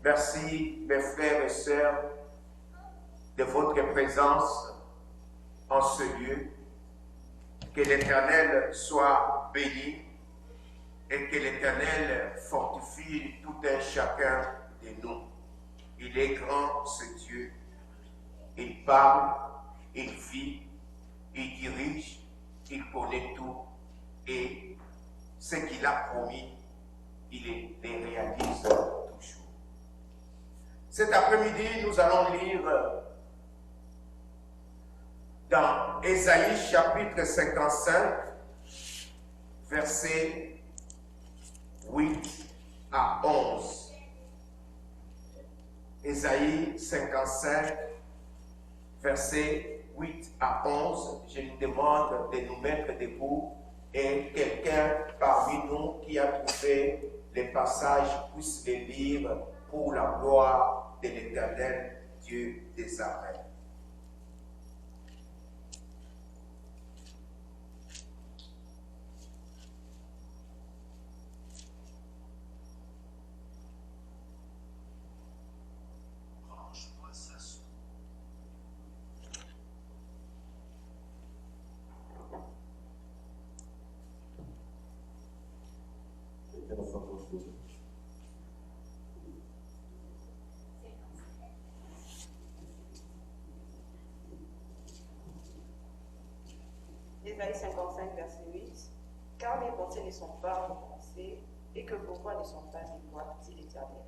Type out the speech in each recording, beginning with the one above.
Merci, mes frères et sœurs, de votre présence en ce lieu. Que l'Éternel soit béni et que l'Éternel fortifie tout un chacun de nous. Il est grand, ce Dieu. Il parle, il vit, il dirige, il connaît tout. Et ce qu'il a promis, il les réalise toujours. Cet après-midi, nous allons lire dans Ésaïe chapitre 55, versets 8 à 11. Ésaïe 55, versets 8 à 11. Je nous demande de nous mettre debout et quelqu'un parmi nous qui a trouvé les passages puisse les lire pour la gloire de l'Éternel Dieu des armées. Ésaïe 55, verset 8. Car mes pensées ne sont pas vos pensées, et que vos voix ne sont pas mes voix, dit l'Éternel.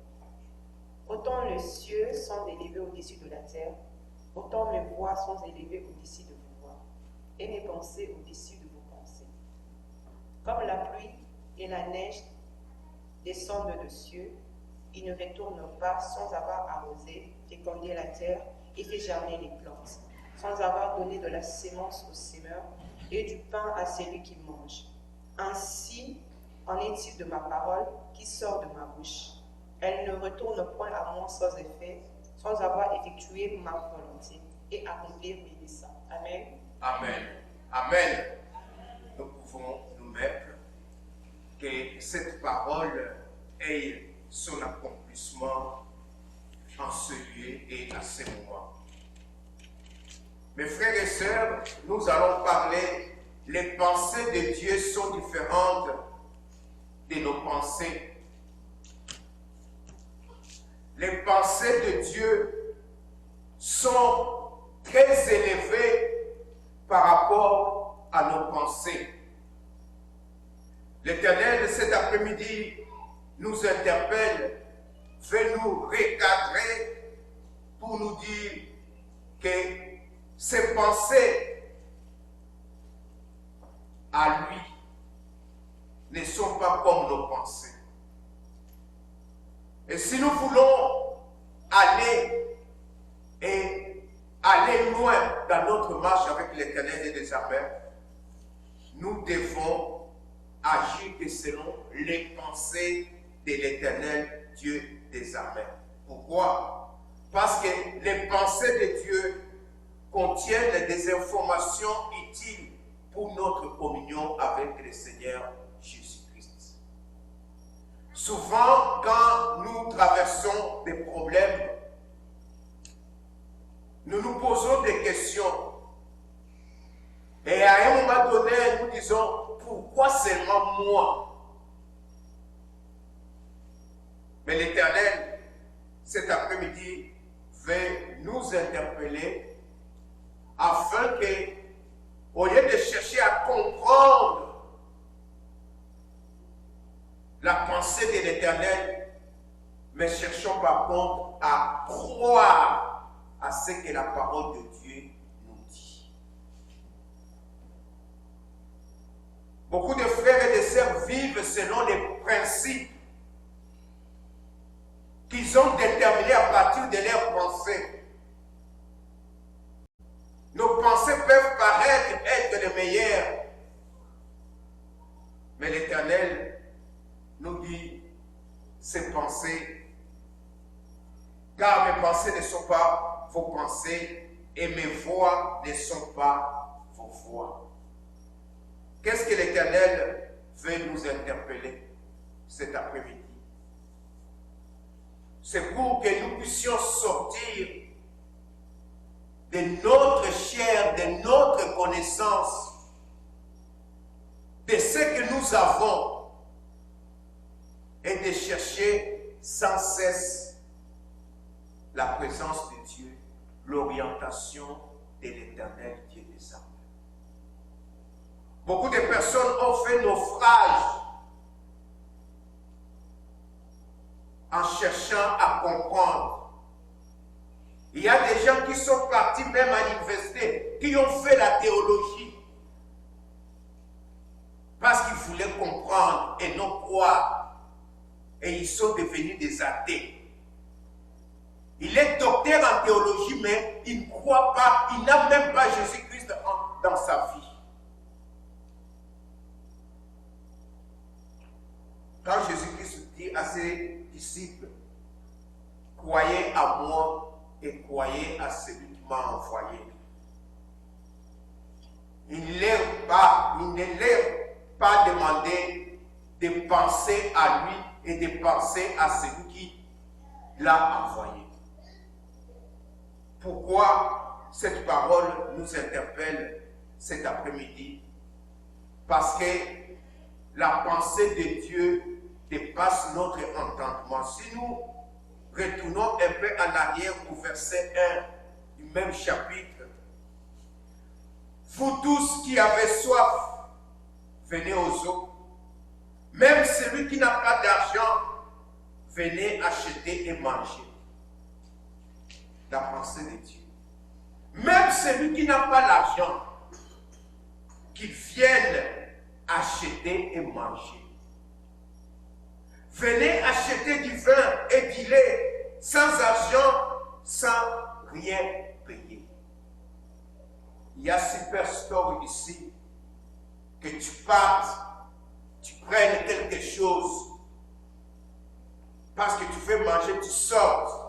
Autant les cieux sont élevés au-dessus de la terre, autant mes voix sont élevées au-dessus de vos voix, et mes pensées au-dessus de vos pensées. Comme la pluie et la neige descendent des cieux, ils ne retournent pas sans avoir arrosé, fécondé la terre et fait germer les plantes, sans avoir donné de la sémence au semeur et du pain à celui qui mange. Ainsi en est-il de ma parole qui sort de ma bouche. Elle ne retourne point à moi sans effet, sans avoir effectué ma volonté et accomplir mes desseins. Amen. Amen. Amen. Nous pouvons nous mettre que cette parole ait son accomplissement en ce lieu et à ce moment. Mes frères et sœurs, nous allons parler, les pensées de Dieu sont différentes de nos pensées. Les pensées de Dieu sont très élevées par rapport à nos pensées. L'Éternel, cet après-midi, nous interpelle, veut nous recadrer pour nous dire que ses pensées à lui ne sont pas comme nos pensées. Et si nous voulons aller loin dans notre marche avec l'Éternel des armées, nous devons agir que selon les pensées de l'Éternel Dieu des armées. Pourquoi? Parce que les pensées de Dieu contiennent des informations utiles pour notre communion avec le Seigneur Jésus-Christ. Souvent, quand nous traversons des problèmes, nous nous posons des questions. Et à un moment donné, nous disons, pourquoi seulement moi? Mais l'Éternel, cet après-midi, veut nous interpeller afin que, au lieu de chercher à comprendre la pensée de l'Éternel, mais cherchons par contre à croire à ce que la parole de Dieu nous dit. Beaucoup de frères et de sœurs vivent selon les principes qu'ils ont déterminés à partir de leurs pensées. Nos pensées peuvent paraître être les meilleures, mais l'Éternel nous dit ces pensées, car mes pensées ne sont pas vos pensées et mes voix ne sont pas vos voix. Qu'est-ce que l'Éternel veut nous interpeller cet après-midi? c'est pour que nous puissions sortir de notre chair, de notre connaissance, de ce que nous avons, et de chercher sans cesse la présence de Dieu, l'orientation de l'Éternel Dieu des armées. Beaucoup de personnes ont fait naufrage en cherchant à comprendre. Il y a des gens qui sont partis même à l'université, qui ont fait la théologie, parce qu'ils voulaient comprendre et non croire. Et ils sont devenus des athées. Il est docteur en théologie, mais il ne croit pas, il n'a même pas Jésus-Christ dans sa vie. Quand Jésus-Christ dit à ses disciples, croyez à moi et croyez à celui qui m'a envoyé, il ne leur pas demandé de penser à lui et de penser à celui qui l'a envoyé. Pourquoi cette parole nous interpelle cet après-midi? Parce que la pensée de Dieu dépasse notre entendement. Si nous retournons un peu en arrière au verset 1 du même chapitre, vous tous qui avez soif, venez aux eaux. Même celui qui n'a pas d'argent, venez acheter et manger. La pensée de Dieu. Même celui qui n'a pas l'argent, qu'il vienne acheter et manger. Venez acheter du vin et du lait, sans argent, sans rien payer. Il y a Superstore ici, que tu partes, tu prennes quelque chose, parce que tu veux manger, tu sortes.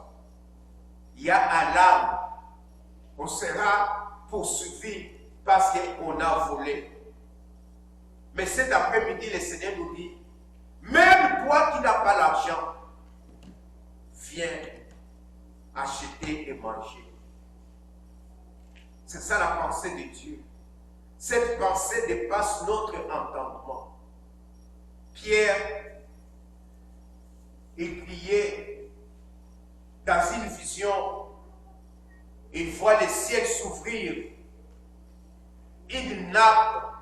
Il y a alarme. On sera poursuivi parce qu'on a volé. Mais cet après-midi, le Seigneur nous dit, même toi qui n'as pas l'argent, viens acheter et manger. C'est ça la pensée de Dieu. Cette pensée dépasse notre entendement. Pierre, il priait dans une vision, il voit le ciel s'ouvrir, une nappe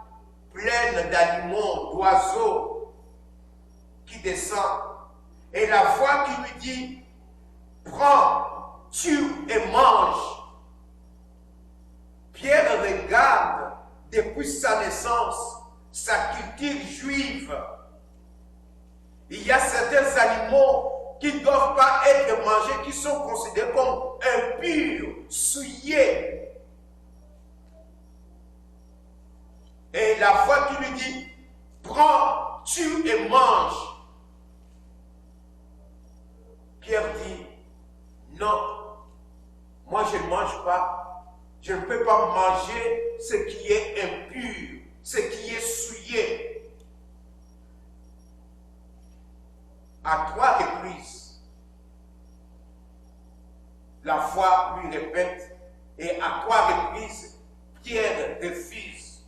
pleine d'aliments, d'oiseaux qui descendent, et la voix qui lui dit, prends, tue et mange. Pierre regarde depuis sa naissance sa culture juive. Il y a certains aliments qui ne doivent pas être mangés, qui sont considérés comme impurs, souillés. Et la voix qui lui dit, prends, tue et mange. Pierre dit, non, moi je ne mange pas. Je ne peux pas manger ce qui est impur, ce qui est souillé. À 3 reprises, la foi lui répète, et à 3 reprises, Pierre refuse.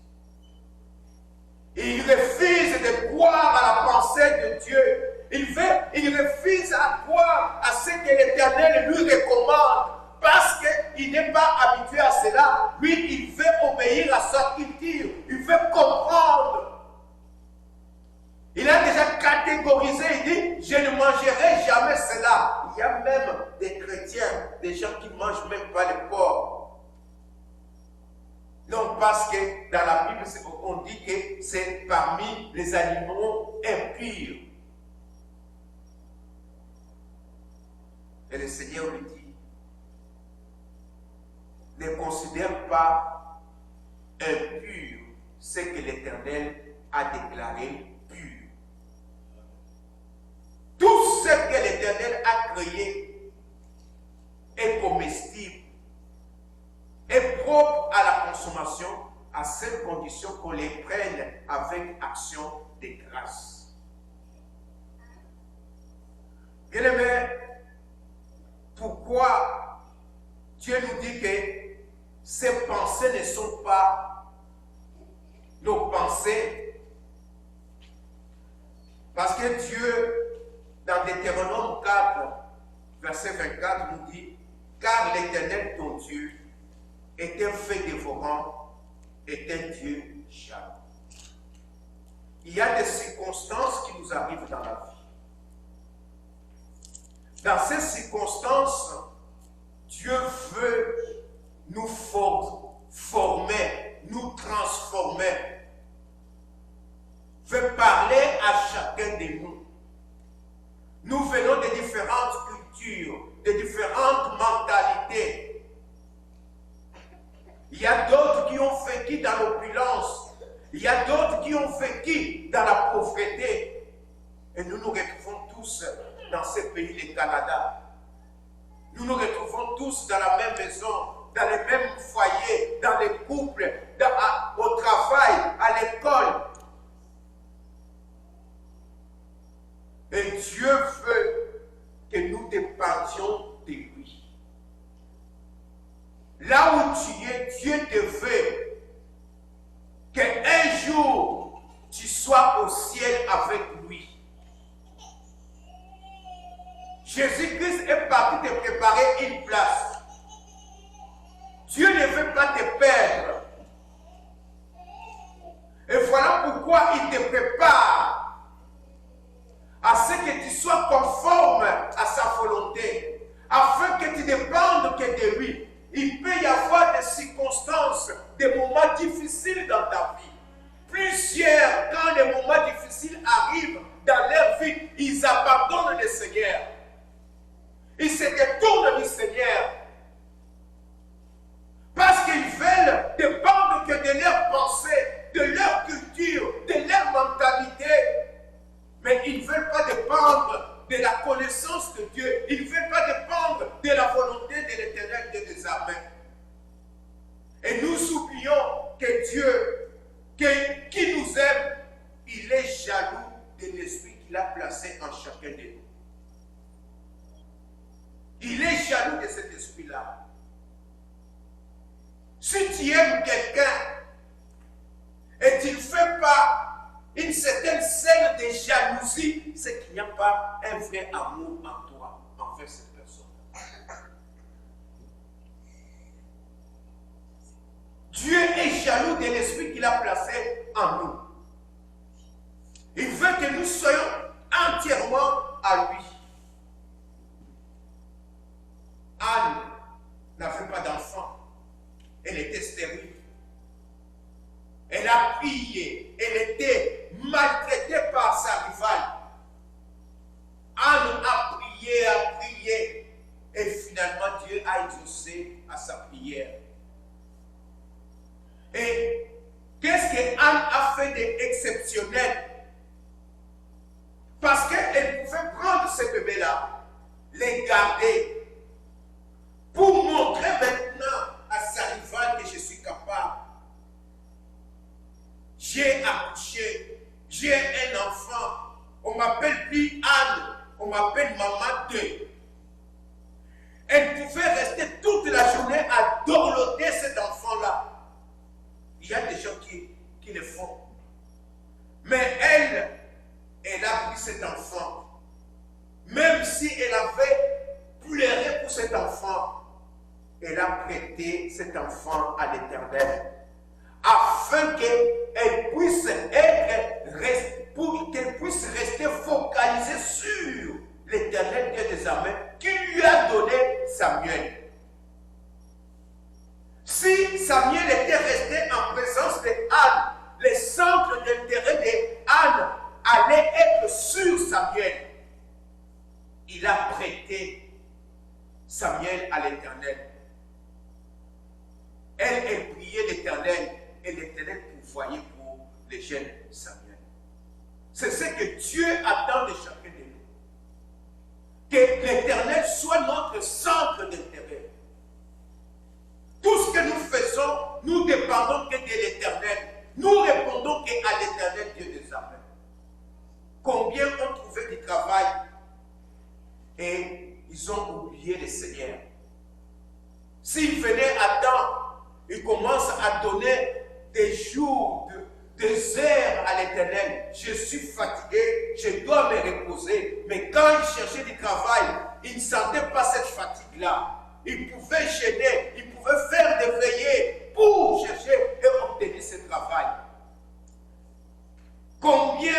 Il refuse de croire à la pensée de Dieu. Il refuse à croire à ce que l'Éternel lui recommande. Parce qu'il n'est pas habitué à cela. Lui, il veut obéir à sa culture. Il veut comprendre. Il a déjà catégorisé. Il dit, je ne mangerai jamais cela. Il y a même des chrétiens, des gens qui ne mangent même pas le porc. Non, parce que dans la Bible, on dit que c'est parmi les animaux impurs. Et le Seigneur lui dit, ne considère pas impur ce que l'Éternel a déclaré pur. Tout ce que l'Éternel a créé est comestible, est propre à la consommation, à cette condition qu'on les prenne avec action de grâce. Bien-aimés, Dieu nous dit que ces pensées ne sont pas nos pensées. Parce que Dieu, dans Deutéronome 4, verset 24, nous dit « Car l'Éternel, ton Dieu, est un feu dévorant, est un Dieu jaloux. » Il y a des circonstances qui nous arrivent dans la vie. Dans ces circonstances, Dieu veut nous former, nous transformer, veut parler à chacun de nous. Nous venons de différentes cultures, de différentes mentalités. Il y a d'autres qui ont vécu dans l'opulence. Il y a d'autres qui ont vécu dans la pauvreté. Et nous nous retrouvons tous dans ce pays, le Canada. Nous nous retrouvons tous dans la même maison, dans les mêmes foyers, dans les couples, au travail, à l'école. Et Dieu veut que nous dépendions de lui. Là où tu es, Dieu te veut qu'un jour tu sois au ciel avec lui. Jésus-Christ est parti te préparer une place. Dieu ne veut pas te perdre. Et voilà pourquoi il te prépare à ce que tu sois conforme à sa volonté, afin que tu dépendes que de lui. Il peut y avoir des circonstances, des moments difficiles dans ta vie. Plusieurs, quand les moments difficiles arrivent dans leur vie, ils abandonnent le Seigneur. Ils se détournent du Seigneur. Parce qu'ils veulent dépendre que de leurs pensées, de leur culture, de leur mentalité. Mais ils ne veulent pas dépendre de la connaissance de Dieu. Ils ne veulent pas dépendre de la volonté de l'Éternel Dieu des armées. Et nous oublions que Dieu, qui nous aime, il est jaloux de l'esprit qu'il a placé en chacun de nous. Il est jaloux de cet esprit-là. Si tu aimes quelqu'un et tu ne fais pas une certaine scène de jalousie, c'est qu'il n'y a pas un vrai amour en toi, envers cette personne. Dieu est jaloux de l'esprit qu'il a placé en nous. Il veut que nous soyons entièrement à lui. Anne n'avait pas d'enfant. Elle était stérile. Elle a prié. Elle était maltraitée par sa rivale. Anne a prié. Et finalement, Dieu a exaucé à sa prière. Et qu'est-ce que Anne a fait d'exceptionnel? Parce qu'elle pouvait prendre ce bébé-là, les garder, pour montrer maintenant à sa rivale que je suis capable. J'ai accouché, j'ai un enfant. On ne m'appelle plus Anne, on m'appelle Maman 2. Elle pouvait rester toute la journée à dorloter cet enfant-là. Il y a des gens qui le font. Mais elle a pris cet enfant. Même si elle avait pleuré pour cet enfant, elle a prêté cet enfant à l'Éternel, afin qu'elle puisse rester focalisée sur l'Éternel Dieu des armées qui lui a donné Samuel. Si Samuel était resté en présence d'Anne, le centre d'intérêt d'Anne allait être sur Samuel. Il a prêté Samuel à l'Éternel. Elle priait l'Éternel et l'Éternel pourvoyait pour les jeunes Samuel. C'est ce que Dieu attend de chacun de nous. Que l'Éternel soit notre centre d'intérêt. Tout ce que nous faisons, nous dépendons que de l'Éternel. Nous répondons qu'à l'Éternel Dieu des armées. Combien ont trouvé du travail et ils ont oublié le Seigneur. S'il venait à temps, il commence à donner des jours, des heures à l'Éternel. Je suis fatigué, je dois me reposer. Mais quand il cherchait du travail, il ne sentait pas cette fatigue-là. Il pouvait gêner, il pouvait faire des veillées pour chercher et obtenir ce travail. Combien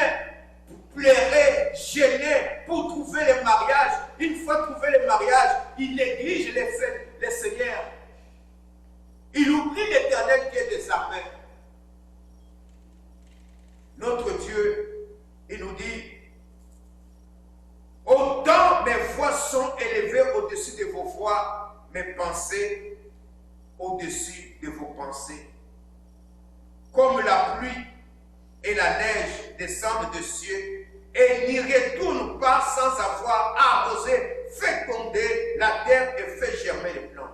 plairait, gêner pour trouver le mariage? Une fois trouvé le mariage, il néglige les seigneurs. Il oublie l'Éternel qui est des armées. Notre Dieu, il nous dit, autant mes voix sont élevées au-dessus de vos voix, mes pensées au-dessus de vos pensées. Comme la pluie et la neige descendent des cieux et n'y retournent pas sans avoir arrosé, fécondé la terre et fait germer les plantes.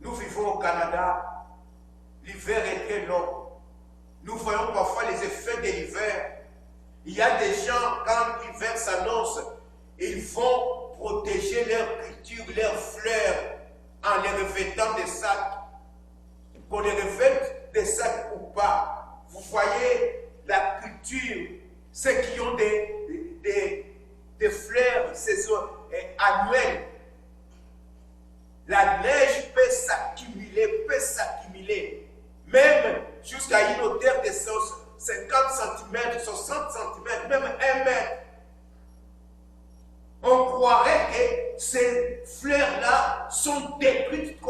Nous vivons au Canada, l'hiver est très long. Nous voyons parfois les effets de l'hiver. Il y a des gens, quand l'hiver s'annonce, ils vont protéger leur culture, leurs fleurs, en les revêtant des sacs. Qu'on les revête des sacs ou pas. Vous voyez la culture, ceux qui ont des fleurs annuelles. La neige peut s'accumuler, même jusqu'à une hauteur de 50 cm, 60 cm, même 1 mètre. On croirait que ces fleurs-là sont détruites,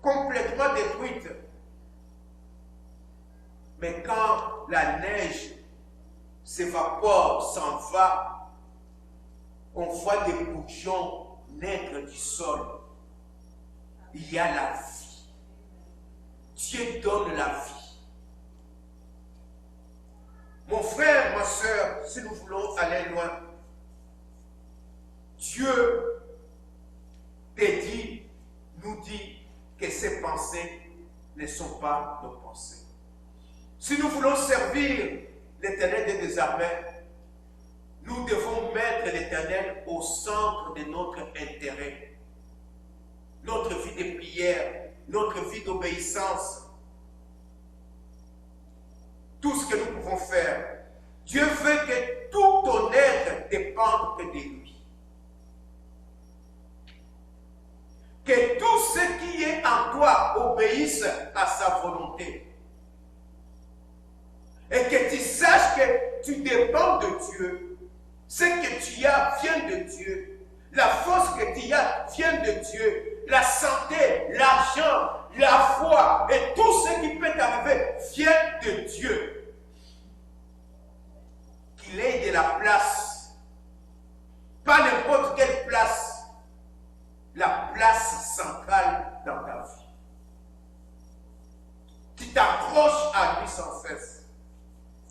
complètement détruites. Mais quand la neige s'évapore, s'en va, on voit des bourgeons naître du sol. Il y a la vie. Dieu donne la vie. Mon frère, ma soeur, si nous voulons aller loin, Dieu nous dit que ses pensées ne sont pas nos pensées. Si nous voulons servir l'Éternel des armées, nous devons mettre l'Éternel au centre de notre intérêt. Notre vie de prière, notre vie d'obéissance, tout ce que nous pouvons faire. Dieu veut que tout ton être dépende que de lui. Que tout ce qui est en toi obéisse à sa volonté. Et que tu saches que tu dépends de Dieu. Ce que tu as vient de Dieu. La force que tu as vient de Dieu. La santé, l'argent, la foi et tout ce qui peut t'arriver vient de Dieu. Qu'il ait de la place. Pas n'importe quelle place. La place centrale dans ta vie. Tu t'approches à lui sans cesse.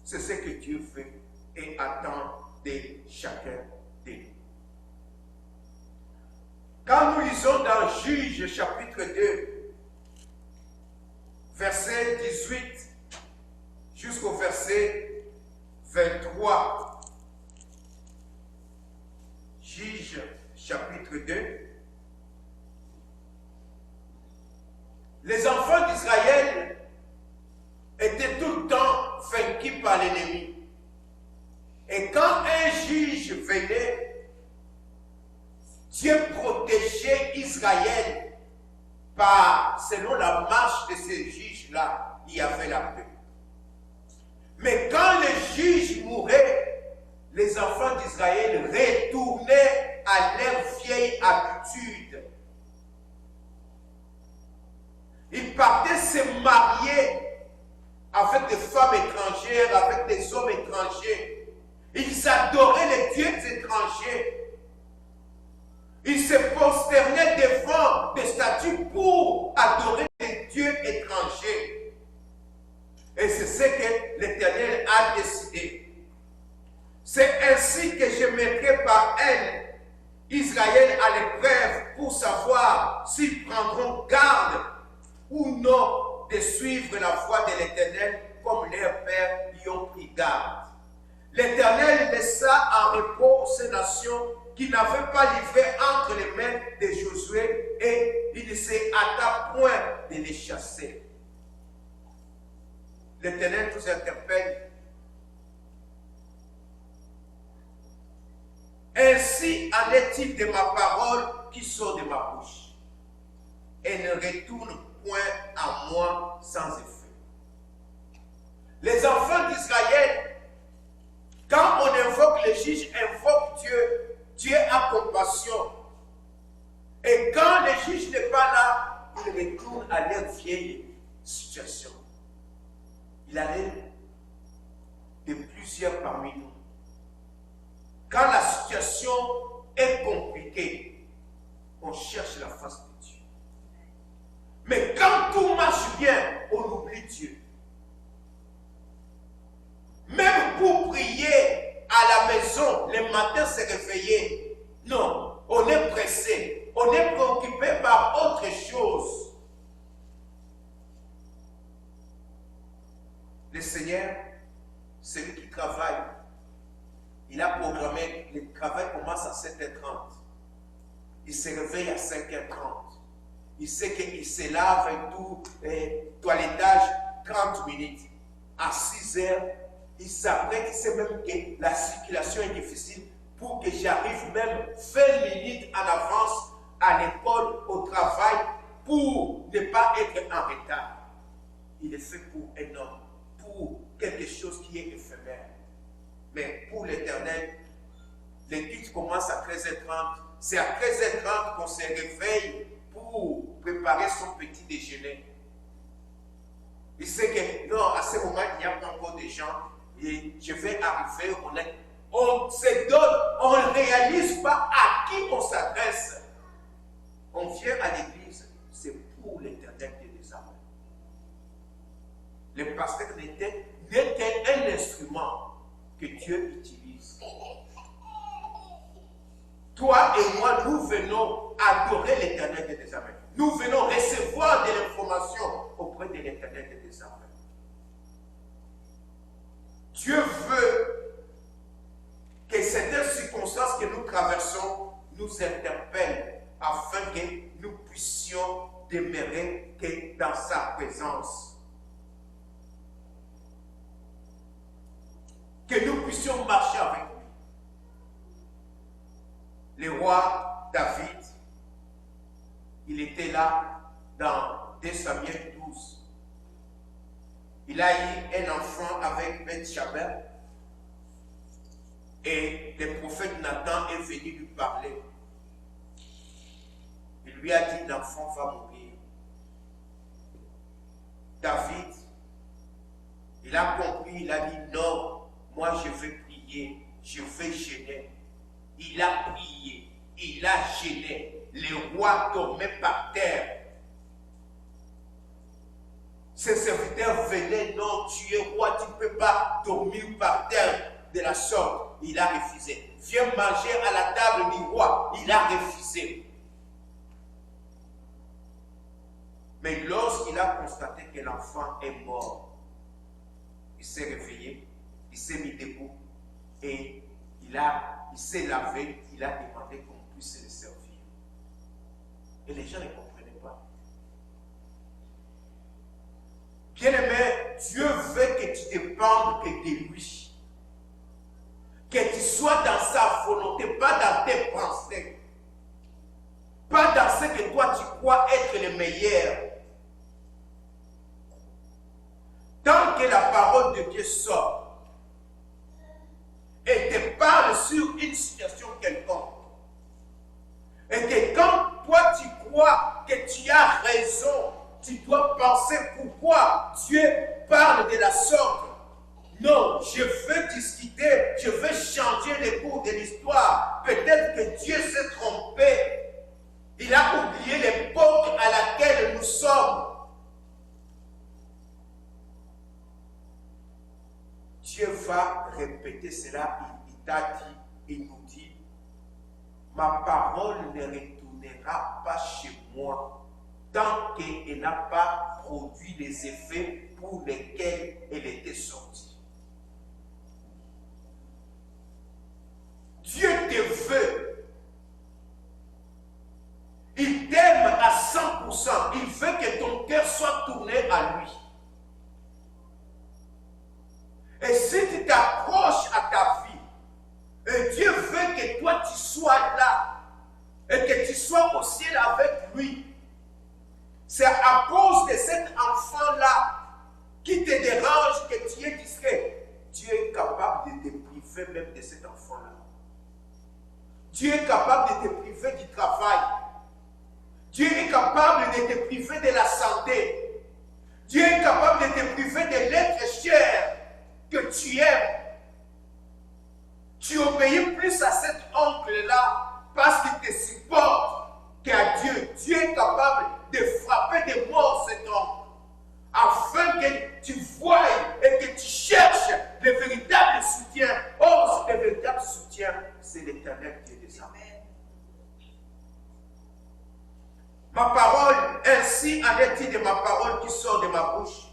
C'est ce que Dieu fait et attend de chacun de nous. Quand nous lisons dans Juges chapitre 2, verset 18 jusqu'au verset 23, Juges chapitre 2, les enfants d'Israël étaient tout le temps vaincus par l'ennemi. Et quand un juge venait, Dieu protégeait Israël selon la marche de ces juges-là, il y avait la paix. Mais quand le juge mourait, les enfants d'Israël retournaient à leur vieille habitude. Ils partaient se marier avec des femmes étrangères, avec des hommes étrangers. Ils adoraient les dieux étrangers. Ils se prosternaient devant des statues pour adorer les dieux étrangers. Et c'est ce que l'Éternel a décidé. C'est ainsi que je mettrai par elle Israël à l'épreuve pour savoir s'ils prendront garde ou non de suivre la voie de l'Éternel comme leurs pères y ont pris garde. L'Éternel laissa en repos ces nations qui n'avait pas livré entre les mains de Josué et il ne s'est hâta point de les chasser. L'Éternel nous interpelle. Ainsi en est-il de ma parole qui sort de ma bouche. Elle ne retourne point à moi sans effet. Les enfants d'Israël, quand on invoque le juge, invoque Dieu, Dieu a compassion. Et quand le juge n'est pas là, il retourne à leur vieille situation. Il arrive de plusieurs parmi nous. Quand la situation est compliquée, on cherche la face de Dieu. Mais quand tout marche bien, on oublie Dieu. Même pour prier à la maison, le matin se réveiller, non, on est pressé, on est préoccupé par autre chose. Le Seigneur, celui qui travaille, il a programmé, le travail commence à 7h30. Il se réveille à 5h30. Il sait qu'il se lave et tout, toilettage, 30 minutes. À 6h, il s'apprête, il sait même que la circulation est difficile pour que j'arrive même 20 minutes en avance à l'école, au travail, pour ne pas être en retard. Il est fait pour un homme, pour quelque chose qui est éphémère. Mais pour l'Éternel, l'étude commence à 13h30. C'est à 13h30 qu'on se réveille pour préparer son petit déjeuner. Il sait que non, à ce moment, il n'y a pas encore de gens. Et je vais arriver, on se donne, on ne réalise pas à qui on s'adresse. On vient à l'église, c'est pour l'Éternel des armées. Le pasteur n'était qu'un instrument que Dieu utilise. Toi et moi, nous venons adorer l'Éternel des armées. Nous venons recevoir de l'information auprès de l'Éternel des armées. Dieu veut que certaines circonstances que nous traversons nous interpellent afin que nous puissions demeurer que dans sa présence. Que nous puissions marcher avec lui. Le roi David, il était là dans 2 Samuel 12. Il a eu un enfant avec Bathsheba et le prophète Nathan est venu lui parler. Il lui a dit, l'enfant va mourir. David, il a compris, il a dit, non, moi je vais prier, je vais gêner. Il a prié, il a gêné. Le roi dormait par terre. Ses serviteurs venaient, non, tu es roi, tu ne peux pas dormir par terre de la sorte. Il a refusé. Viens manger à la table du roi. Il a refusé. Mais lorsqu'il a constaté que l'enfant est mort, il s'est réveillé, il s'est mis debout et il s'est lavé, il a demandé qu'on puisse le servir. Et les gens ne comprenaient pas. Bien-aimé, Dieu veut que tu dépendes que de lui. Que tu sois dans sa volonté, pas dans tes pensées. Pas dans ce que toi tu crois être le meilleur. Tant que la parole de Dieu sort et te parle sur une situation quelconque, et que quand toi tu crois que tu as raison, tu dois penser pourquoi Dieu parle de la sorte. Non, je veux discuter, je veux changer le cours de l'histoire. Peut-être que Dieu s'est trompé. Il a oublié l'époque à laquelle nous sommes. Dieu va répéter cela, il t'a dit, il nous dit, ma parole ne retournera pas chez moi tant qu'elle n'a pas produit les effets pour lesquels elle était sortie. Dieu te veut tu sois là et que tu sois au ciel avec lui, c'est à cause de cet enfant-là qui te dérange que tu es distrait. Dieu est capable de te priver même de cet enfant-là. Dieu est capable de te priver du travail. Dieu est capable de te priver de la santé. Dieu est capable de te priver de l'être cher que tu aimes. Tu obéis plus à cet oncle-là parce qu'il te supporte qu'à Dieu. Dieu est capable de frapper de mort cet oncle afin que tu voies et que tu cherches le véritable soutien. Or, le véritable soutien, c'est l'Éternel Dieu des armées. Ma parole, ainsi en est-il de ma parole qui sort de ma bouche.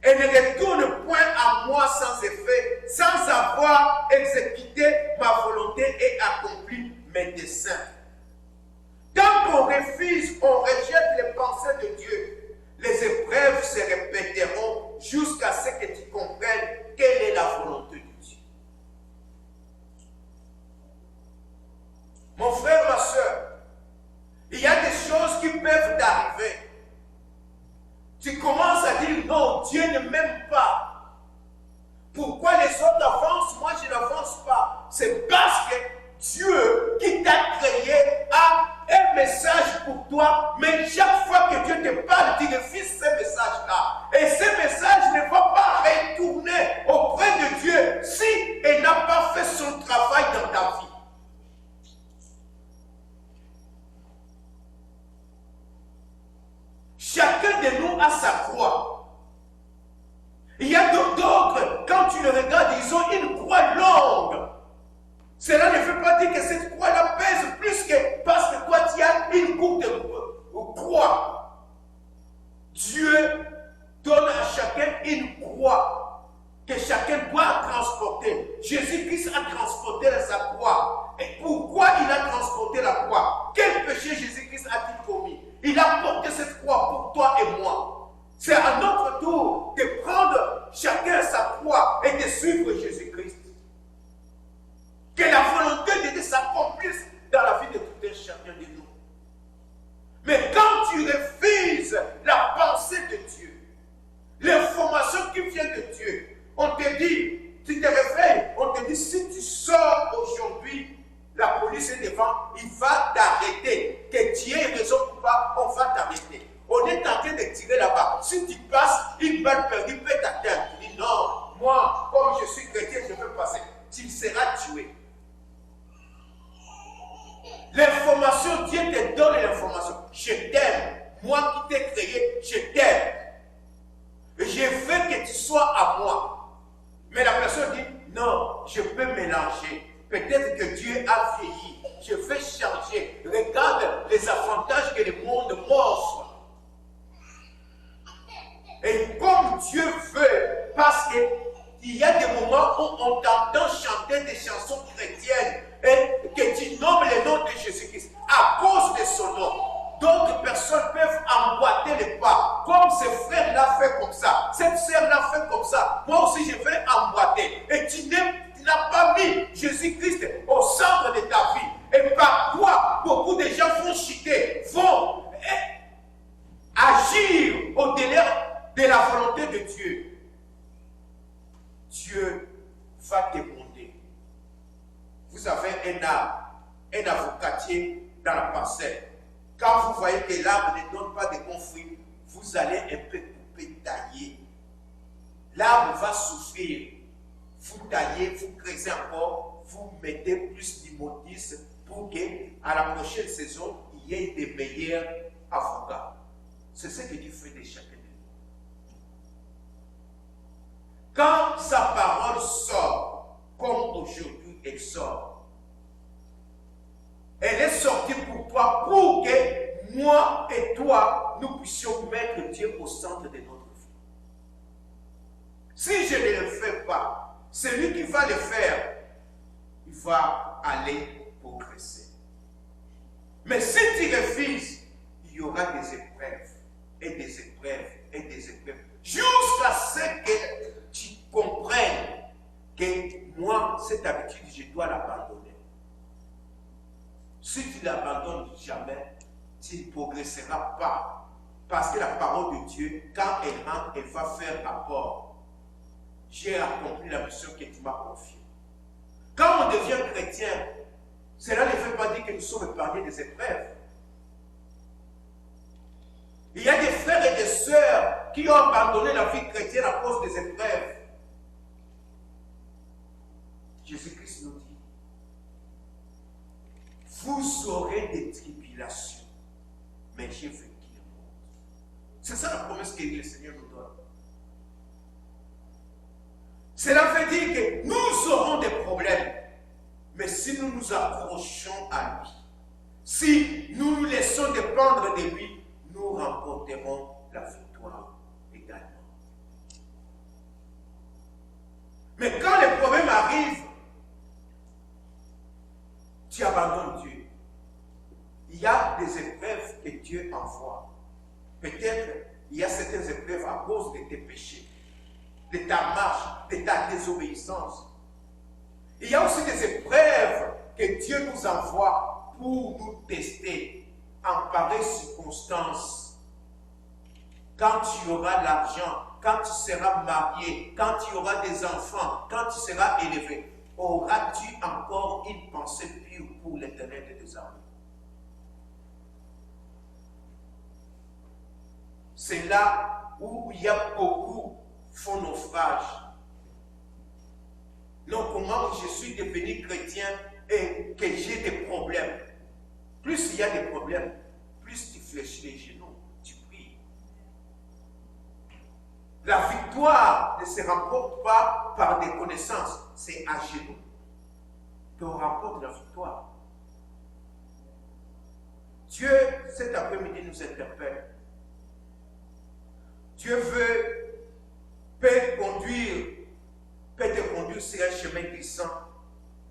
Et ne retourne point à moi sans effet, sans avoir exécuté ma volonté et accompli mes desseins. Tant qu'on refuse, on rejette les pensées de Dieu. Les épreuves se répéteront jusqu'à ce que tu comprennes quelle est la volonté de Dieu. Mon frère, ma soeur, il y a des choses qui peuvent t'arriver. Tu commences à dire non, Dieu ne m'aime pas. Pourquoi les autres avancent, moi je n'avance pas? C'est parce que Dieu qui t'a créé a un message pour toi, mais chaque fois que Dieu te parle, tu refuses ce message-là. Et ce message ne va pas retourner auprès de Dieu si il n'a pas fait son travail dans ta vie. Chacun de nous a sa croix. Il y a d'autres, quand tu le regardes, ils ont une croix longue. Cela ne veut pas dire que cette croix-là pèse plus que parce que toi tu as une courte croix. Dieu donne à chacun une croix que chacun doit transporter. Jésus-Christ a transporté sa croix. Et pourquoi il a transporté la croix? Quel péché Jésus-Christ a-t-il commis? Il a porté cette croix pour toi et moi. C'est à notre tour de prendre chacun sa croix et de suivre Jésus-Christ. Que la volonté de Dieu s'accomplisse dans la vie de tout un chacun de nous. Mais quand tu refuses la pensée de Dieu, l'information qui vient de Dieu, on te dit, tu te réveilles, on te dit, si tu sors aujourd'hui, la police est devant, il va t'arrêter. Que tu aies raison ou pas, on va t'arrêter. On est en train de tirer là-bas. Si tu passes, une balle perdue peut t'atteindre. Tu dis non, moi, comme je suis chrétien, je veux passer. Tu seras tué. L'information, Dieu te donne l'information. Je t'aime. Moi qui t'ai créé, je t'aime. Je veux que tu sois à moi. Mais la personne dit, non, je peux mélanger. Peut-être que Dieu a vieilli. Je vais changer. Regarde les avantages que le monde m'offre. Et comme Dieu veut, parce qu'il y a des moments où on t'entend chanter des chansons chrétiennes et que tu nommes le nom de Jésus-Christ à cause de son nom. D'autres personnes peuvent emboîter les pas. Comme ce frère-là fait comme ça, cette sœur-là fait comme ça. Moi aussi, je vais emboîter. Et tu n'as pas mis Jésus-Christ au centre de ta vie. Et par toi, beaucoup de gens vont chuter, vont agir au-delà de la volonté de Dieu. Dieu va te gronder. Vous avez un avocatier dans la parcelle. Quand vous voyez que l'arbre ne donne pas de bons fruits, vous allez un peu couper, tailler. L'arbre va souffrir. Vous taillez, vous creusez encore, vous mettez plus d'immondices pour qu'à la prochaine saison, il y ait des meilleurs avocats. C'est ce que Dieu fait de chacun de nous. Quand sa parole sort, comme aujourd'hui elle sort, elle est sortie pour toi, pour que moi et toi, nous puissions mettre Dieu au centre de notre vie. Si je ne le fais pas, celui qui va le faire, il va aller progresser. Mais si tu refuses, il y aura des épreuves, et des épreuves, et des épreuves, jusqu'à ce que tu comprennes que moi, cette habitude, je dois l'abandonner. si tu l'abandonnes jamais, tu ne progresseras pas. Parce que la parole de Dieu, quand elle rentre, elle va faire rapport. J'ai accompli la mission que tu m'as confiée. Quand on devient chrétien, cela ne veut pas dire que nous sommes épargnés des épreuves. Il y a des frères et des sœurs qui ont abandonné la vie chrétienne à cause des épreuves. Jésus-Christ nous dit, vous aurez des tribulations, mais j'ai vaincu le monde. C'est ça la promesse que le Seigneur nous donne. Cela veut dire que nous aurons des problèmes, mais si nous nous accrochons à lui, si nous nous laissons dépendre de lui, nous remporterons la victoire également. Mais quand les problèmes arrivent, tu abandonnes Dieu. Il y a des épreuves que Dieu envoie. Peut-être il y a certaines épreuves à cause de tes péchés, de ta marche, de ta désobéissance. Il y a aussi des épreuves que Dieu nous envoie pour nous tester en pareille circonstance. Quand tu auras l'argent, quand tu seras marié, quand tu auras des enfants, quand tu seras élevé, auras-tu encore une pensée pure pour l'Éternel de tes armées? C'est là où il y a beaucoup font naufrage. Donc, comment je suis devenu chrétien et que j'ai des problèmes? Plus il y a des problèmes, plus tu fléchis les genoux, tu pries. La victoire ne se remporte pas par des connaissances, c'est à genoux qu'on remporte la victoire. Dieu, cet après-midi, nous interpelle. Dieu peut te conduire sur un chemin glissant,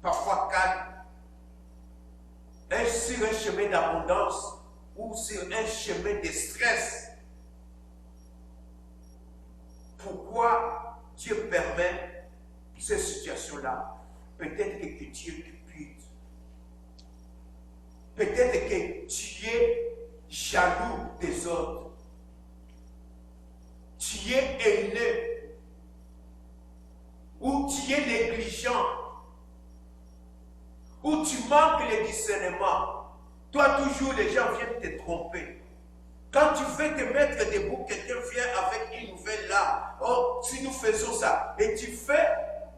parfois calme, sur un chemin d'abondance ou sur un chemin de stress. Pourquoi Dieu permet ces situations-là? Peut-être que Dieu te bute. Peut-être que tu es jaloux des autres. Tu es haineux. Ou tu es négligent. Ou tu manques le discernement. Toi, toujours, les gens viennent te tromper. Quand tu veux te mettre debout, quelqu'un vient avec une nouvelle là. Oh, si nous faisons ça, et tu fais,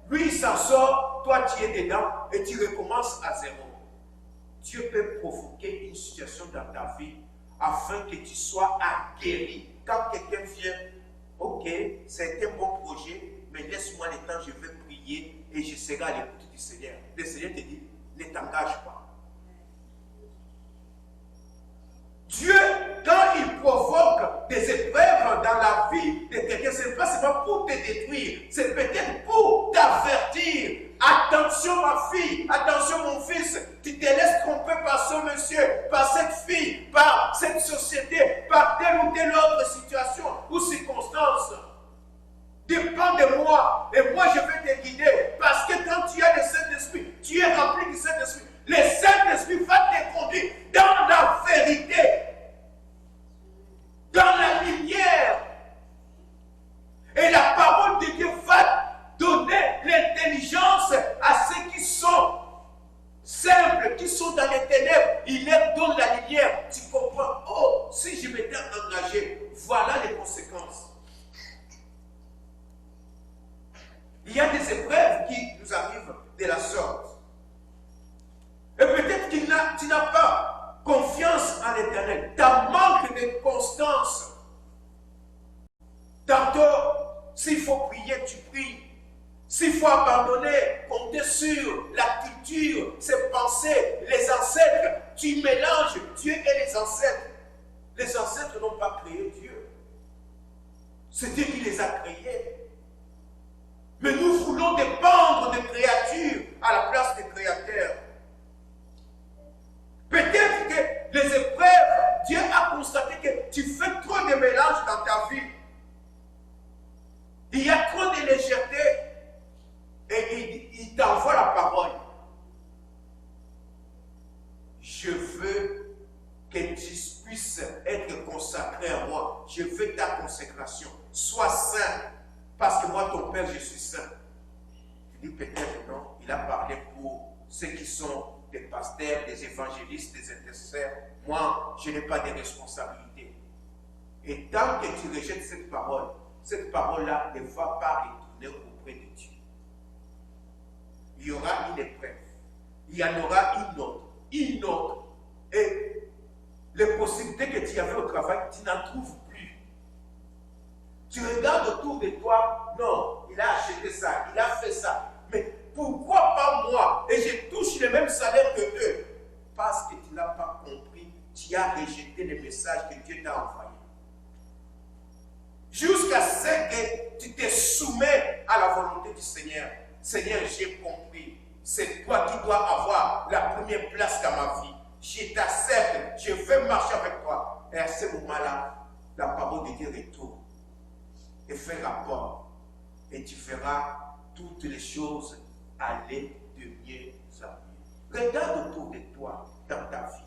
lui il s'en sort, toi tu es dedans, et tu recommences à zéro. Dieu peut provoquer une situation dans ta vie afin que tu sois aguerri. Quand quelqu'un vient, ok, c'est un bon projet, mais laisse-moi le temps, je vais prier et je serai à l'écoute du Seigneur. Le Seigneur te dit, ne t'engage pas. Dieu, quand il provoque des épreuves dans la vie de quelqu'un, ce n'est pas seulement pour te détruire, c'est peut-être pour t'avertir. Attention ma fille, attention mon fils, tu te laisses tromper par ce monsieur, par cette fille, par cette société, par telle ou telle autre situation ou circonstance. Dépend de moi et moi je vais te guider parce que quand tu as le Saint-Esprit, tu es rempli du Saint-Esprit. Le Saint-Esprit va te conduire dans la vérité, dans la lumière. Et la parole de Dieu va donner l'intelligence à ceux qui sont simples, qui sont dans les ténèbres. Il leur donne la lumière. Tu comprends? Oh, si je m'étais engagé, voilà les conséquences. Il y a des épreuves qui nous arrivent de la sorte. Et peut-être que tu n'as pas confiance en l'Éternel. Tu as manque de constance. Tantôt, s'il faut prier, tu pries. S'il faut abandonner, compter sur la culture, ses pensées, les ancêtres, tu mélanges Dieu et les ancêtres. Les ancêtres n'ont pas créé Dieu. C'est Dieu qui les a créés. Mais nous voulons dépendre de créatures à la place des créateurs. Peut-être que les épreuves, Dieu a constaté que tu fais trop de mélange dans ta vie. Il y a trop de légèreté et il t'envoie la parole. je veux que tu puisses être consacré à moi. Je veux ta consécration. Sois saint, parce que moi, ton Père, je suis saint. Tu dis peut-être non. Il a parlé pour ceux qui sont des pasteurs, des évangélistes, des intercesseurs. Moi, je n'ai pas de responsabilité. Et tant que tu rejettes cette parole-là ne va pas retourner auprès de Dieu. Il y aura une épreuve. Il y en aura une autre. Et les possibilités que tu avais au travail, tu n'en trouves plus. Tu regardes autour de toi, non, il a acheté ça, il a fait ça. Mais pourquoi pas moi? Et je touche le même salaire que eux. Parce que tu n'as pas compris, tu as rejeté le message que Dieu t'a envoyé. Jusqu'à ce que tu te soumets à la volonté du Seigneur. Seigneur, j'ai compris. C'est toi qui dois avoir la première place dans ma vie. Je t'accepte, je veux marcher avec toi. Et à ce moment-là, la parole de Dieu retourne et fait rapport. Et tu feras toutes les choses aller de mieux en mieux. Regarde autour de toi dans ta vie.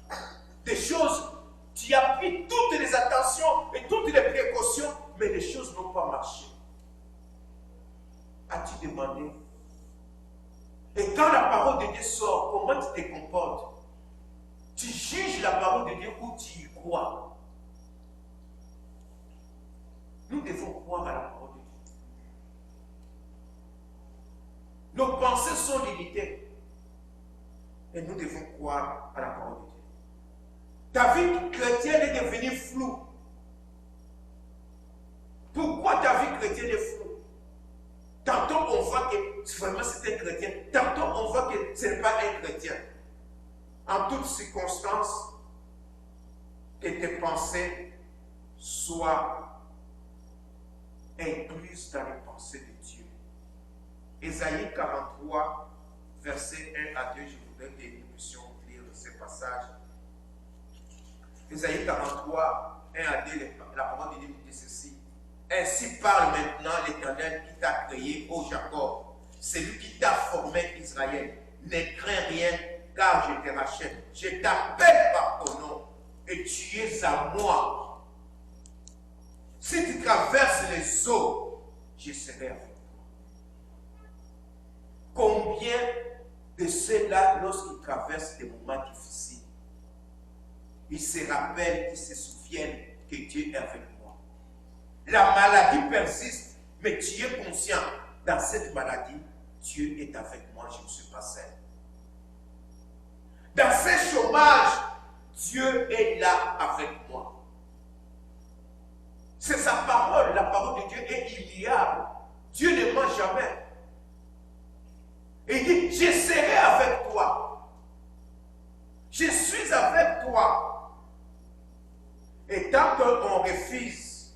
Des choses, tu as pris toutes les attentions et toutes les précautions, mais les choses n'ont pas marché. As-tu demandé? Et quand la parole de Dieu sort, comment tu te comportes? Tu juges la parole de Dieu ou tu y crois? Nous devons croire à la parole de Dieu. Nos pensées sont limitées. Et nous devons croire à la parole de Dieu. Ta vie chrétienne est devenue floue. Pourquoi ta vie chrétienne est floue? Tantôt on voit que vraiment c'est un chrétien. Tantôt on voit que ce n'est pas un chrétien. En toutes circonstances, que tes pensées soient incluses dans les pensées de Dieu. Ésaïe 43, versets 1 à 2, je voudrais que nous puissions lire ce passage. Ésaïe 43, 1 à 2, la parole de Dieu dit ceci. Ainsi parle maintenant l'Éternel qui t'a créé, ô Jacob, celui qui t'a formé, Israël. Ne crains rien, car je te rachète. Je t'appelle par ton nom, et tu es à moi. Si tu traverses les eaux, je serai avec toi. Combien de ceux-là, lorsqu'ils traversent des moments difficiles, ils se rappellent, ils se souviennent que Dieu est avec moi. La maladie persiste, mais tu es conscient. Dans cette maladie, Dieu est avec moi, je ne suis pas seul. Dans ce chômage, Dieu est là avec moi. C'est sa parole, la parole de Dieu est immuable. Dieu ne ment jamais. Et il dit, je serai avec toi. Je suis avec toi. Et tant qu'on refuse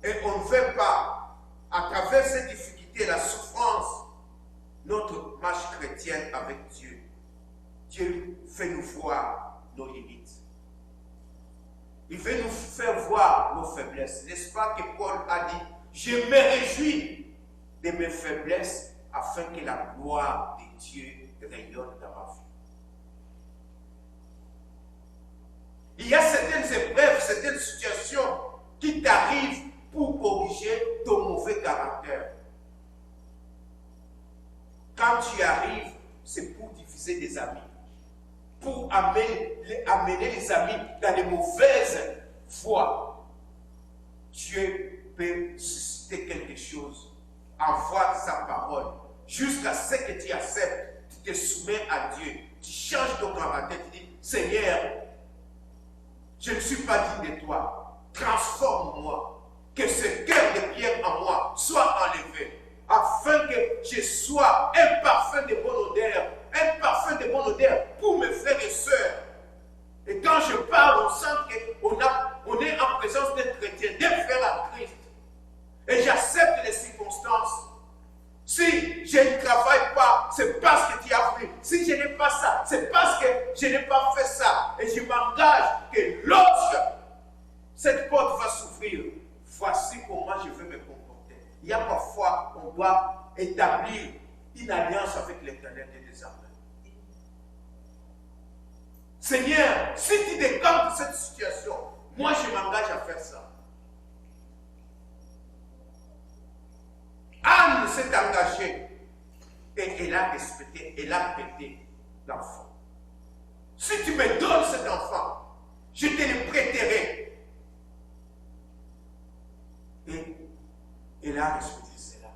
et on ne veut pas, à travers ces difficultés, la souffrance, notre marche chrétienne avec Dieu, Dieu fait nous voir nos limites. Il veut nous faire voir nos faiblesses. N'est-ce pas que Paul a dit, je me réjouis de mes faiblesses afin que la gloire de Dieu rayonne dans ma vie. Il y a certaines épreuves, certaines situations qui t'arrivent pour corriger ton mauvais caractère. Quand tu arrives, c'est pour diviser des amis, pour amener les amis dans les mauvaises voies. Dieu peut susciter quelque chose, envoie sa parole, jusqu'à ce que tu acceptes, tu te soumets à Dieu, tu changes ton caractère, tu dis, Seigneur, je ne suis pas digne de toi, transforme-moi, que ce cœur de pierre en moi soit enlevé, afin que je sois un parfum de bonne odeur pour mes frères et sœurs. Et quand je parle, on sent qu'on est en présence d'un chrétien, d'un frère à Christ. Et j'accepte les circonstances. Si je ne travaille pas, c'est parce que tu as voulu. Si je n'ai pas ça, c'est parce que je n'ai pas fait ça. Et je m'engage que lorsque cette porte va s'ouvrir, voici comment je vais me comporter. Il y a parfois, on doit établir une alliance avec l'Éternel des armées. Seigneur, si tu décantes cette situation, moi je m'engage à faire ça. Anne s'est engagée et elle a respecté, elle a prêté l'enfant. Si tu me donnes cet enfant, je te le prêterai. Et elle a respecté cela.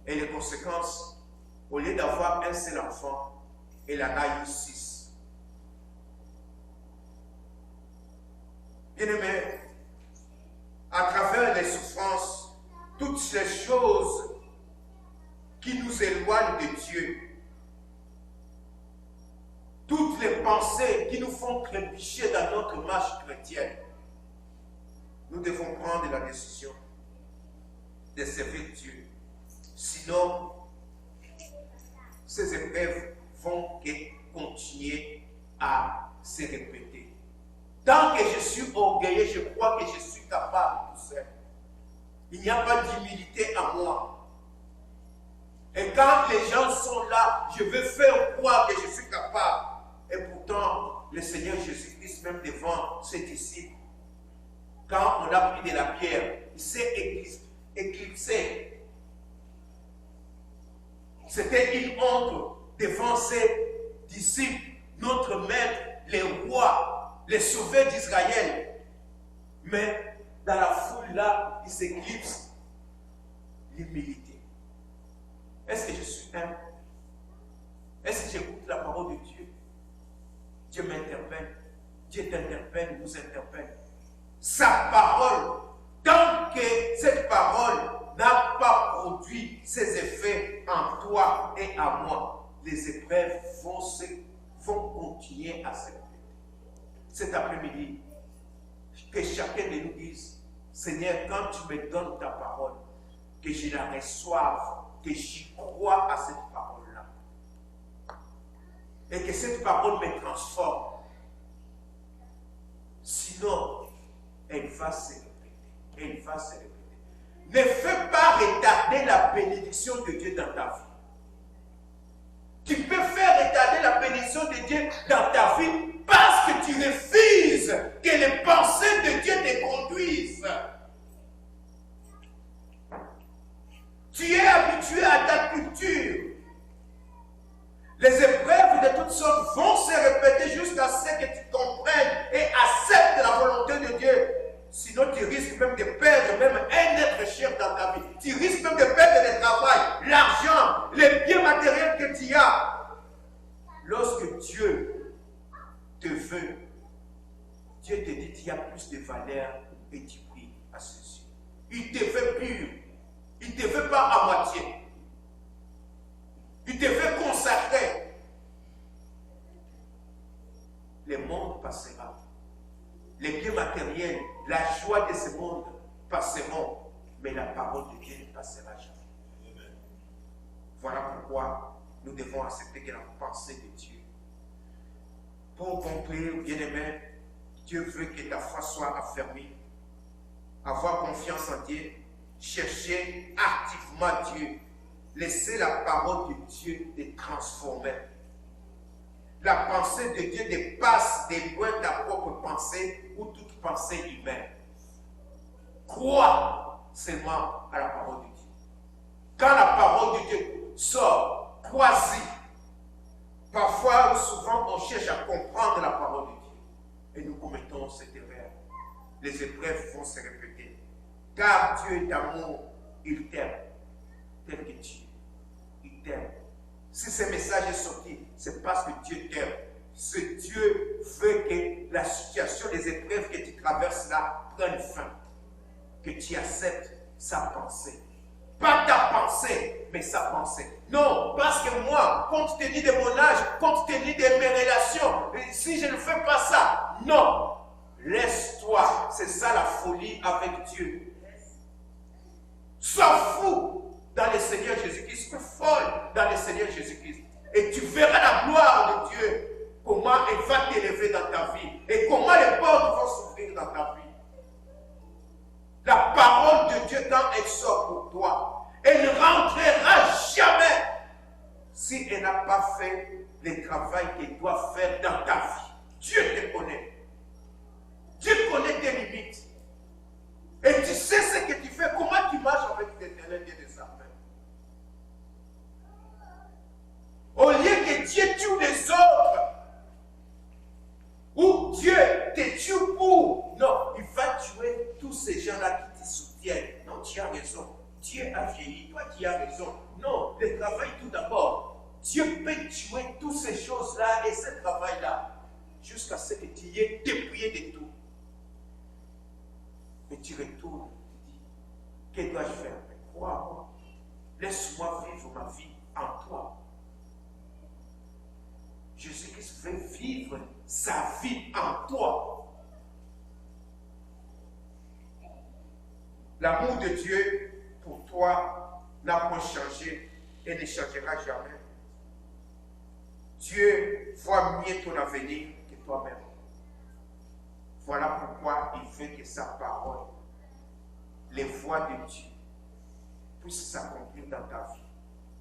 Et les conséquences, au lieu d'avoir un seul enfant, elle en a eu 6. Bien-aimés, à travers les souffrances, toutes les choses qui nous éloignent de Dieu, toutes les pensées qui nous font trébucher dans notre marche chrétienne, nous devons prendre la décision de servir Dieu. Sinon, ces épreuves vont continuer à se répéter. Tant que je suis orgueilleux, je crois que je suis capable de tout seul. Il n'y a pas d'humilité en moi. Et quand les gens sont là, je veux faire croire que je suis capable. Et pourtant, le Seigneur Jésus-Christ, même devant ses disciples, quand on a pris de la pierre, il s'est éclipsé. C'était une honte devant ses disciples, notre maître, les rois, les sauveurs d'Israël. Mais dans la foule là, il s'éclipse. L'humilité. Est-ce que je suis humble? Est-ce que j'écoute la parole de Dieu? Dieu m'interpelle. Dieu t'interpelle, nous interpelle. Sa parole, tant que cette parole n'a pas produit ses effets en toi et à moi, les épreuves vont continuer à se répéter. Cet après-midi, que chacun de nous dise, Seigneur, quand tu me donnes ta parole, que je la reçoive, que j'y crois à cette parole-là. Et que cette parole me transforme. Sinon, elle va se répéter. Elle va se répéter. Ne fais pas retarder la bénédiction de Dieu dans ta vie. Tu peux faire retarder la bénédiction de Dieu dans ta vie parce que tu refuses que les pensées de Dieu te conduisent. Tu es habitué à ta culture. Les épreuves de toutes sortes vont se répéter jusqu'à ce que tu comprennes et acceptes la volonté de Dieu. Sinon, tu risques même de perdre même un être cher dans ta vie. Tu risques même de perdre le travail, l'argent, les biens matériels que tu as. Lorsque Dieu te veut, Dieu te dit qu'il y a plus de valeur et tu pries à ses yeux. Il te veut pur. Il ne te veut pas à moitié. Il te veut consacré. Le monde passera. Les biens matériels, la joie de ce monde passeront. Mais la parole de Dieu ne passera jamais. Amen. Voilà pourquoi nous devons accepter que la pensée de Dieu. Pour conclure, bien-aimé, Dieu veut que ta foi soit affermie. Avoir confiance en Dieu. Chercher activement Dieu. Laisser la parole de Dieu te transformer. La pensée de Dieu dépasse de loin ta propre pensée ou toute pensée humaine. Crois seulement à la parole de Dieu. Quand la parole de Dieu sort, crois-y. Parfois ou souvent, on cherche à comprendre la parole de Dieu. Et nous commettons cette erreur. Les épreuves vont se répéter. Car Dieu est amour, il t'aime. Tel que tu es. Il t'aime. Si ce message est sorti, c'est parce que Dieu t'aime. Ce Dieu veut que la situation, les épreuves que tu traverses là prennent fin. Que tu acceptes sa pensée. Pas ta pensée, mais sa pensée. Non, parce que moi, compte tenu de mon âge, compte tenu de mes relations, si je ne fais pas ça, non. Laisse-toi. C'est ça la folie avec Dieu. Sois fou dans le Seigneur Jésus-Christ. Sois folle dans le Seigneur Jésus-Christ. Et tu verras la gloire de Dieu. Comment elle va t'élever dans ta vie. Et comment les portes vont s'ouvrir dans ta vie. La parole de Dieu, quand elle sort pour toi, elle ne rentrera jamais si elle n'a pas fait le travail qu'elle doit faire dans ta vie. Dieu Dieu te tue pour. Non, il va tuer tous ces gens-là qui te soutiennent. Non, tu as raison. Dieu a vieilli, toi tu as raison. Non, le travail tout d'abord. Dieu peut tuer toutes ces choses-là et ce travail-là jusqu'à ce que tu aies dépouillé de tout. Et tu retournes, tu dis, que dois-je faire? Crois-moi. Laisse-moi vivre ma vie en toi. Jésus-Christ veut vivre sa vie en toi. L'amour de Dieu pour toi n'a pas changé et ne changera jamais. Dieu voit mieux ton avenir que toi-même. Voilà pourquoi il veut que sa parole, les voies de Dieu, puissent s'accomplir dans ta vie.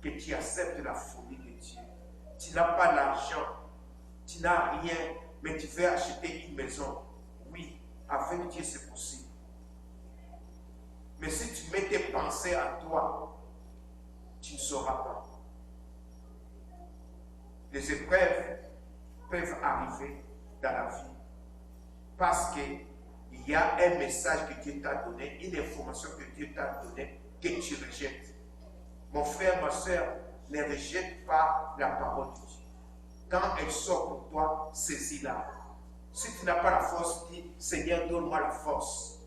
Que tu acceptes la folie de Dieu. Tu n'as pas l'argent, tu n'as rien, mais tu veux acheter une maison. Oui, avec Dieu c'est possible. Mais si tu mets tes pensées à toi, tu ne sauras pas. Les épreuves peuvent arriver dans la vie parce qu'il y a un message que Dieu t'a donné, une information que Dieu t'a donnée, que tu rejettes. Mon frère, ma soeur, ne rejette pas la parole de Dieu. Quand elle sort pour toi, saisis-la. Si tu n'as pas la force, dis, Seigneur, donne-moi la force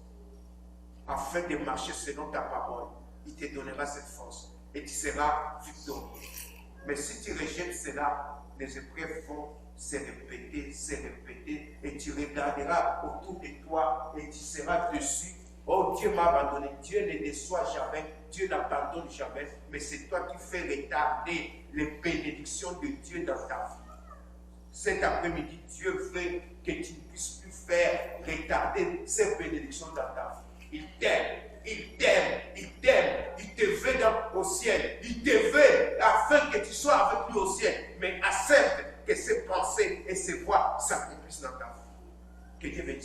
afin de marcher selon ta parole. Il te donnera cette force et tu seras victorieux. Mais si tu rejettes cela, les épreuves vont se répéter et tu regarderas autour de toi et tu seras dessus. Oh, Dieu m'a abandonné. Dieu ne déçoit jamais. Dieu n'abandonne jamais. Mais c'est toi qui fais retarder les bénédictions de Dieu dans ta vie. Cet après-midi, Dieu veut que tu ne puisses plus faire retarder ces bénédictions dans ta vie. Il t'aime. Il t'aime, il t'aime, il te veut au ciel, il te veut afin que tu sois avec lui au ciel. Mais accepte que ces pensées et ces voix s'accomplissent dans ta vie. Que Dieu bénisse.